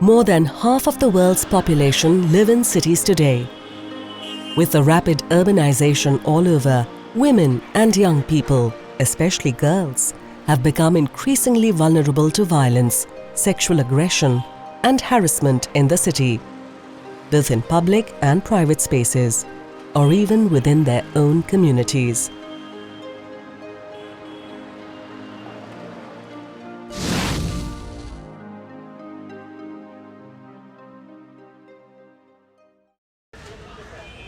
More than half of the world's population live in cities today. With the rapid urbanization all over, women and young people, especially girls, have become increasingly vulnerable to violence, sexual aggression, and harassment in the city, both in public and private spaces, or even within their own communities.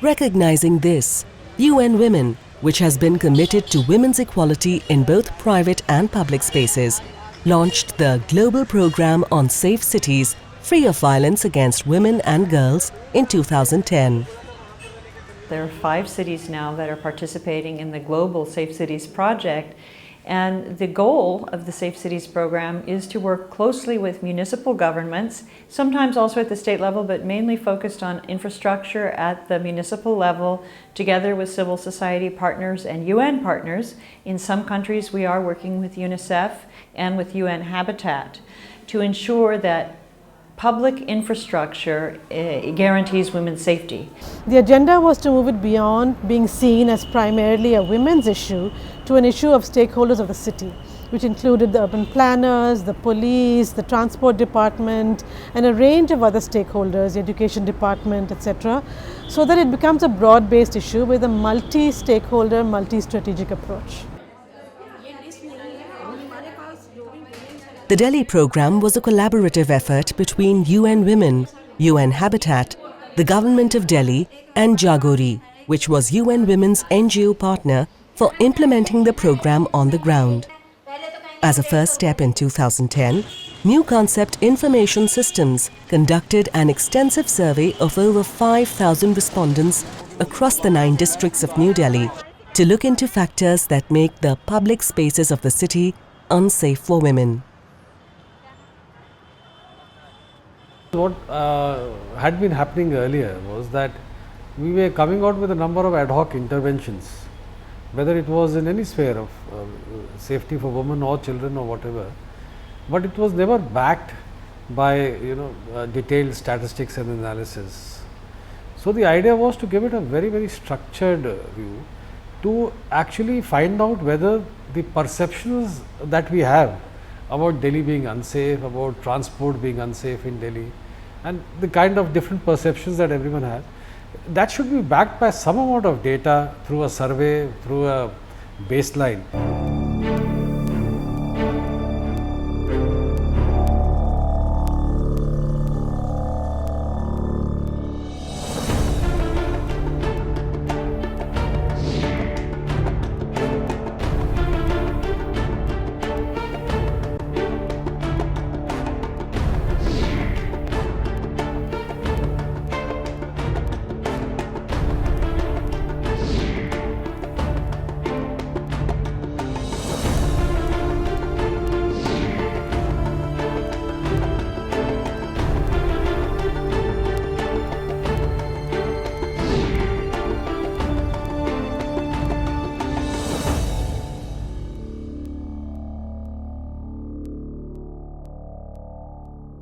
Recognizing this, UNWomen, which has been committed to women's equality in both private and public spaces, launched the Global Program on Safe Cities, Free of Violence Against Women and Girls in 2010. There are 5 cities now that are participating in the Global Safe Cities project, and the goal of the Safe Cities program is to work closely with municipal governments, sometimes also at the state level, but mainly focused on infrastructure at the municipal level, together with civil society partners and UN partners. In some countries we are working with UNICEF and with UN Habitat to ensure that public infrastructure guarantees women's safety. The agenda was to move it beyond being seen as primarily a women's issue to an issue of stakeholders of the city, which included the urban planners, the police, the transport department, and a range of other stakeholders, the education department, etc., so that it becomes a broad-based issue with a multi-stakeholder, multi-strategic approach. The Delhi program was a collaborative effort between UNWomen, UN Habitat, the Government of Delhi and Jagori, which was UNWomen's NGO partner for implementing the program on the ground. As a first step in 2010, New Concept Information Systems conducted an extensive survey of over 5,000 respondents across the 9 districts of New Delhi to look into factors that make the public spaces of the city unsafe for women. What had been happening earlier was that we were coming out with a number of ad hoc interventions, whether it was in any sphere of safety for women or children or whatever, but it was never backed by detailed statistics and analysis. So the idea was to give it a very structured view, to actually find out whether the perceptions that we have about Delhi being unsafe, about transport being unsafe in Delhi, and the kind of different perceptions that everyone has, that should be backed by some amount of data through a survey, through a baseline.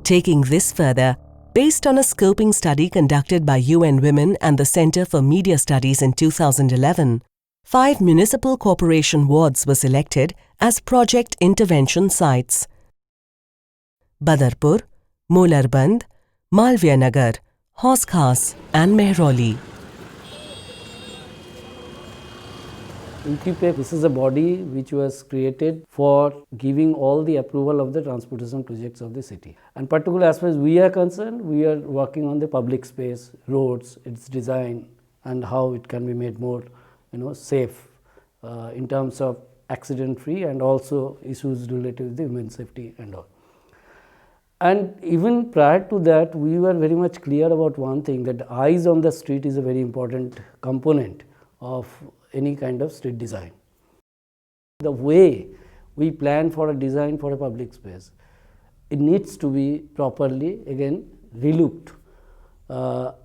Taking this further, based on a scoping study conducted by UNWomen and the Center for Media Studies in 2011, 5 municipal corporation wards were selected as project intervention sites: Badarpur, Molarband, Malviya Nagar, Haus Khas and Mehrauli. UTPEC, this is a body which was created for giving all the approval of the transportation projects of the city. And particularly as far as we are concerned, we are working on the public space, roads, its design, and how it can be made more safe in terms of accident free, and also issues related with the women's safety and all. And even prior to that, we were very much clear about one thing, that eyes on the street is a very important component of any kind of street design. The way we plan for a design for a public space, it needs to be properly again relooked,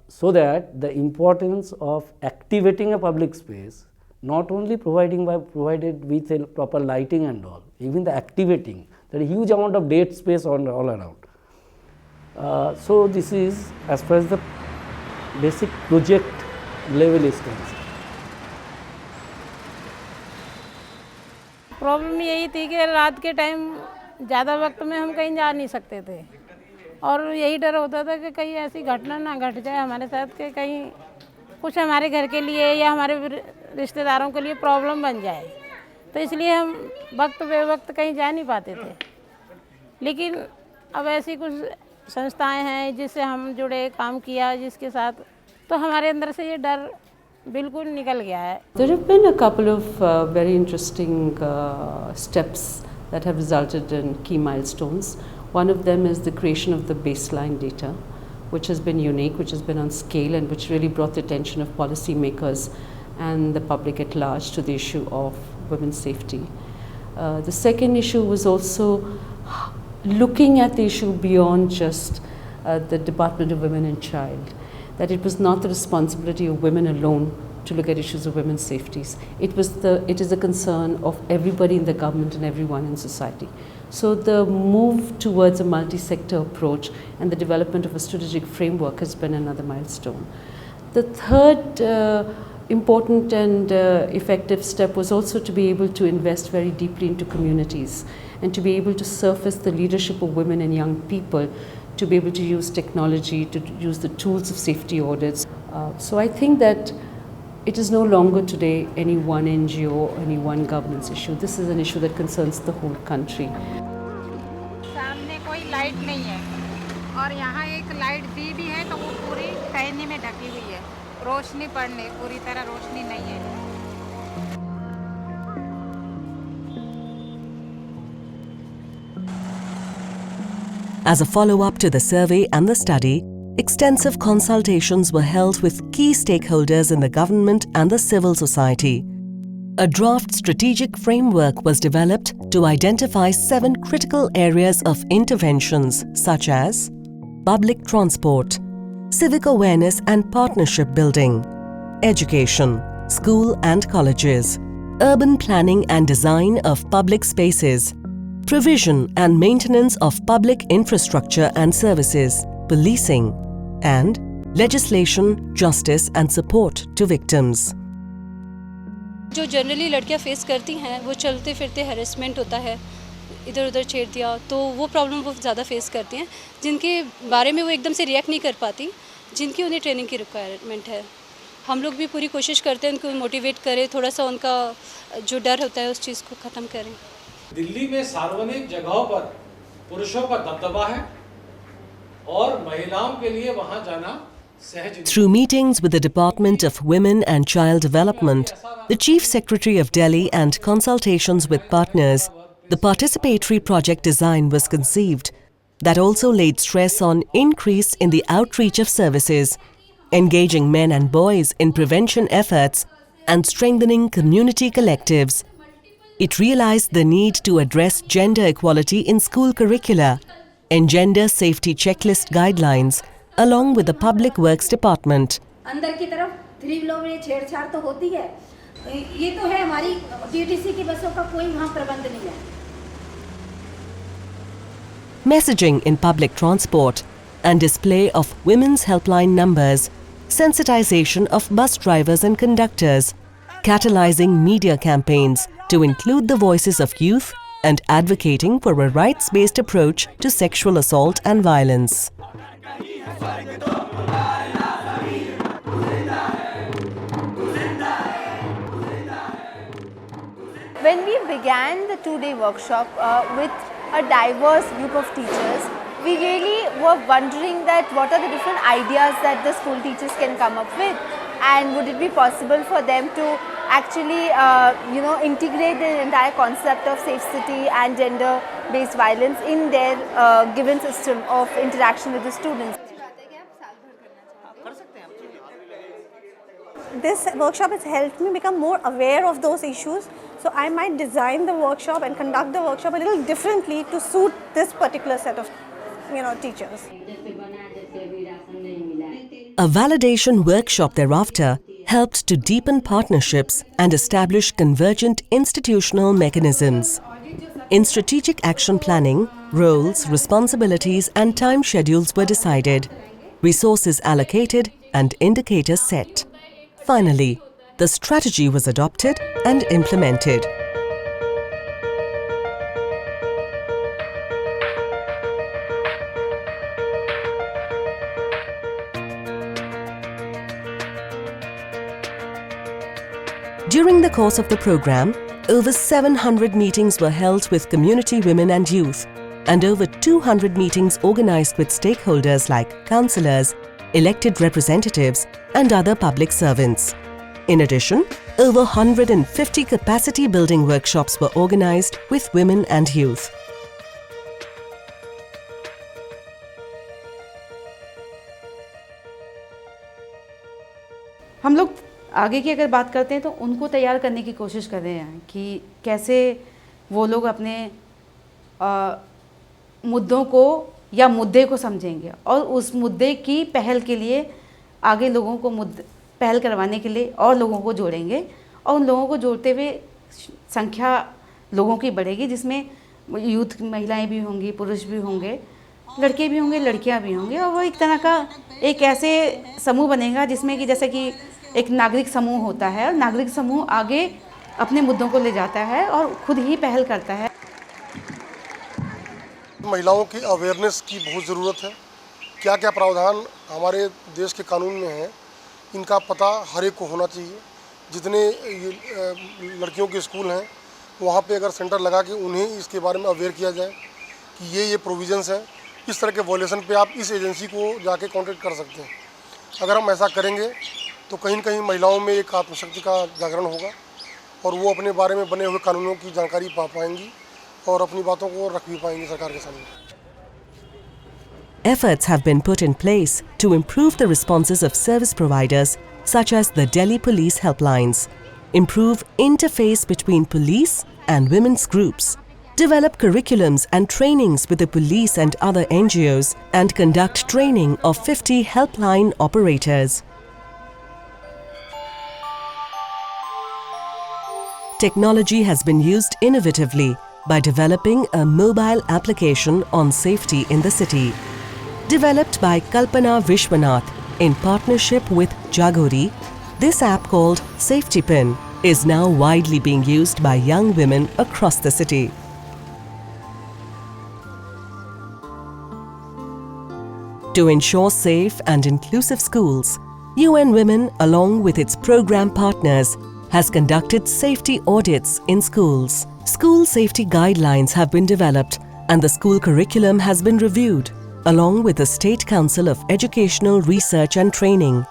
so that the importance of activating a public space, not only provided with a proper lighting and all, even the activating, there is a huge amount of dead space all around. So this is as far as the basic project level is concerned. Problem यही थी कि रात के time ज़्यादा वक्त में हम कहीं जा नहीं सकते थे और यही डर होता था कि कहीं ऐसी घटना ना घट जाए हमारे साथ कि कहीं कुछ हमारे घर के लिए या हमारे रिश्तेदारों के लिए प्रॉब्लम बन जाए, तो इसलिए हम वक्त बे वक्त कहीं जा नहीं पाते थे। लेकिन अब ऐसी कुछ संस्थाएं हैं जिससे हम जुड़े, काम किया जिसके साथ, तो हमारे अंदर से ये डर बिल्कुल निकल गया है। There have been a couple of very interesting steps that have resulted in key milestones. One of them is the creation of the baseline data, which has been unique, which has been on scale, and which really brought the attention of policymakers and the public at large to the issue of women's safety. The second issue was also looking at the issue beyond just the Department of Women and Child, that it was not the responsibility of women alone to look at issues of women's safeties. It is a concern of everybody in the government and everyone in society. So the move towards a multi-sector approach and the development of a strategic framework has been another milestone. The third important and effective step was also to be able to invest very deeply into communities and to be able to surface the leadership of women and young people, to be able to use technology, to use the tools of safety audits. So I think that it is no longer today any one NGO, any one governance issue. This is an issue that concerns the whole country. सामने कोई light नहीं है और यहाँ एक light दी भी है तो वो पूरी टहनी में ढकी हुई है, रोशनी पड़ने पूरी तरह रोशनी नहीं है। As a follow-up to the survey and the study, extensive consultations were held with key stakeholders in the government and the civil society. A draft strategic framework was developed to identify 7 critical areas of interventions such as public transport, civic awareness and partnership building, education, school and colleges, urban planning and design of public spaces, provision and maintenance of public infrastructure and services, policing, and legislation, justice and support to victims. जो generally लड़कियां face करती हैं वो चलते फिरते harassment होता है, इधर उधर छेड़ दिया, तो वो प्रॉब्लम वो ज़्यादा फेस करती हैं, जिनके बारे में वो एकदम से रिएक्ट नहीं कर पाती, जिनकी उन्हें ट्रेनिंग की रिक्वायरमेंट है। हम लोग भी पूरी कोशिश करते हैं उनको मोटिवेट करें, थोड़ा सा उनका जो डर होता है उस चीज़ को ख़त्म करें। दिल्ली में सार्वजनिक जगहों पर पुरुषों का दबदबा है और महिलाओं के लिए वहां जाना सहज। Through meetings with the Department of Women and Child Development, the Chief Secretary of Delhi and consultations with partners, the participatory project design was conceived that also laid stress on increase in the outreach of services, engaging men and boys in prevention efforts and strengthening community collectives. It realized the need to address gender equality in school curricula and gender safety checklist guidelines along with the Public Works Department. अंदर की तरफ 3 wheeler में छेड़छाड़ तो होती है, ये तो है हमारी टीटीसी की बसों का कोई वहाँ प्रबंध नहीं है। Messaging in public transport and display of women's helpline numbers, sensitization of bus drivers and conductors, catalyzing media campaigns to include the voices of youth and advocating for a rights-based approach to sexual assault and violence. When we began the 2-day workshop with a diverse group of teachers, we really were wondering that what are the different ideas that the school teachers can come up with, and would it be possible for them to actually integrate the entire concept of safe city and gender based violence in their given system of interaction with the students. This workshop has helped me become more aware of those issues, so I might design the workshop and conduct the workshop a little differently to suit this particular set of teachers. A validation workshop thereafter helped to deepen partnerships and establish convergent institutional mechanisms. In strategic action planning, roles, responsibilities and time schedules were decided, resources allocated and indicators set. Finally, the strategy was adopted and implemented. During the course of the program, over 700 meetings were held with community women and youth, and over 200 meetings organized with stakeholders like councillors, elected representatives and other public servants. In addition, over 150 capacity building workshops were organized with women and youth. हम लोग आगे की अगर बात करते हैं तो उनको तैयार करने की कोशिश कर रहे हैं कि कैसे वो लोग अपने मुद्दों को या मुद्दे को समझेंगे और उस मुद्दे की पहल के लिए आगे लोगों को पहल करवाने के लिए और लोगों को जोड़ेंगे और उन लोगों को जोड़ते हुए संख्या लोगों की बढ़ेगी, जिसमें यूथ महिलाएं भी होंगी, पुरुष भी होंगे, लड़के भी होंगे, लड़कियां भी होंगे और वो एक तरह का एक ऐसे समूह बनेगा जिसमें कि जैसे कि एक नागरिक समूह होता है और नागरिक समूह आगे अपने मुद्दों को ले जाता है और खुद ही पहल करता है। महिलाओं की अवेयरनेस की बहुत ज़रूरत है। क्या क्या प्रावधान हमारे देश के कानून में है, इनका पता हर एक को होना चाहिए। जितने लड़कियों के स्कूल हैं वहाँ पे अगर सेंटर लगा के उन्हें इसके बारे में अवेयर किया जाए कि ये प्रोविजंस हैं, इस तरह के वॉयलेशन पे आप इस एजेंसी को जाके कॉन्टेक्ट कर सकते हैं। अगर हम ऐसा करेंगे तो कहीं न कहीं महिलाओं में एक आत्मशक्ति का जागरण होगा और वो अपने बारे में बने हुए कानूनों की जानकारी पा पाएंगी और अपनी बातों को रख भी पाएंगी सरकार के सामने। Efforts have been put in place to improve the responses of service providers such as the Delhi Police Helplines, improve interface between police and women's groups, develop curriculums and trainings with the police and other NGOs, and conduct training of 50 helpline operators. Technology has been used innovatively by developing a mobile application on safety in the city. Developed by Kalpana Vishwanath in partnership with Jagori, this app called Safety Pin is now widely being used by young women across the city. To ensure safe and inclusive schools, UNWomen, along with its program partners, has conducted safety audits in schools. School safety guidelines have been developed and the school curriculum has been reviewed, along with the State Council of Educational Research and Training.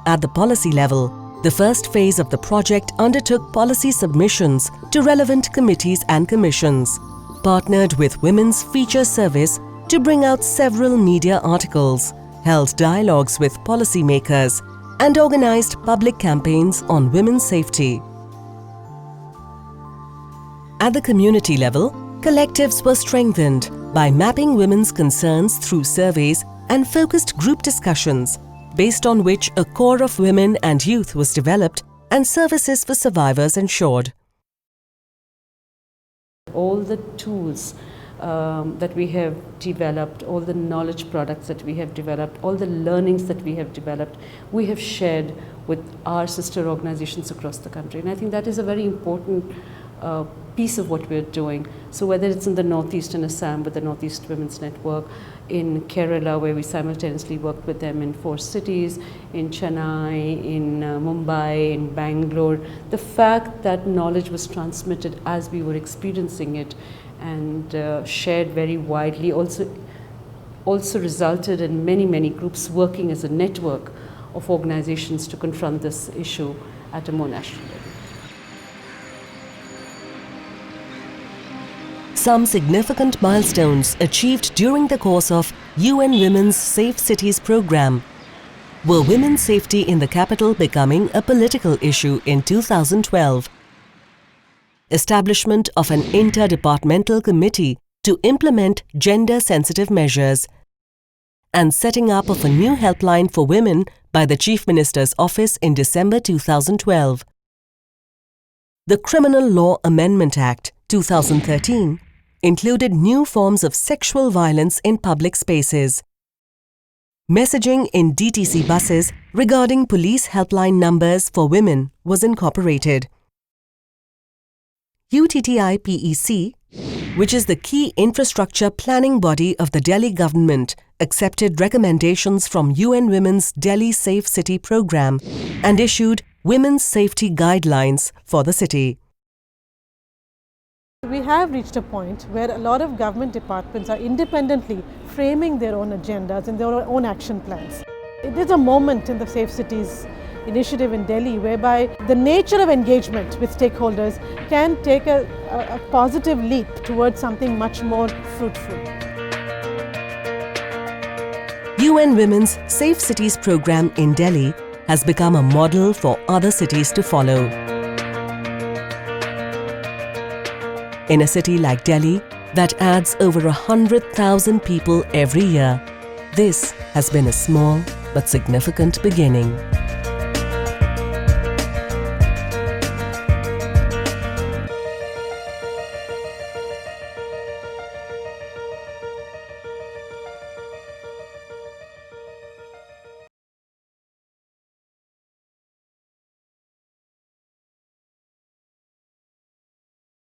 At the policy level, the first phase of the project undertook policy submissions to relevant committees and commissions, partnered with Women's Feature Service to bring out several media articles, held dialogues with policymakers, and organized public campaigns on women's safety. At the community level, collectives were strengthened by mapping women's concerns through surveys and focused group discussions, based on which a core of women and youth was developed and services for survivors ensured. All the tools that we have developed, all the knowledge products that we have developed, all the learnings that we have developed, we have shared with our sister organizations across the country. And I think that is a very important piece of what we're doing. So whether it's in the Northeast in Assam with the Northeast Women's Network, in Kerala where we simultaneously worked with them in 4 cities, in Chennai, in Mumbai, in Bangalore, the fact that knowledge was transmitted as we were experiencing it and shared very widely also resulted in many groups working as a network of organizations to confront this issue at a more national level. Some significant milestones achieved during the course of UNWomen's Safe Cities program were women's safety in the capital becoming a political issue in 2012, establishment of an interdepartmental committee to implement gender-sensitive measures, and setting up of a new helpline for women by the Chief Minister's Office in December 2012. the Criminal Law Amendment Act 2013 included new forms of sexual violence in public spaces. Messaging in DTC buses regarding police helpline numbers for women was incorporated. UTTI-PEC, which is the key infrastructure planning body of the Delhi government, accepted recommendations from UNWomen's Delhi Safe City program and issued Women's Safety Guidelines for the city. We have reached a point where a lot of government departments are independently framing their own agendas and their own action plans. It is a moment in the Safe Cities initiative in Delhi whereby the nature of engagement with stakeholders can take a positive leap towards something much more fruitful. UNWomen's Safe Cities program in Delhi has become a model for other cities to follow. In a city like Delhi that adds over 100,000 people every year, this has been a small but significant beginning.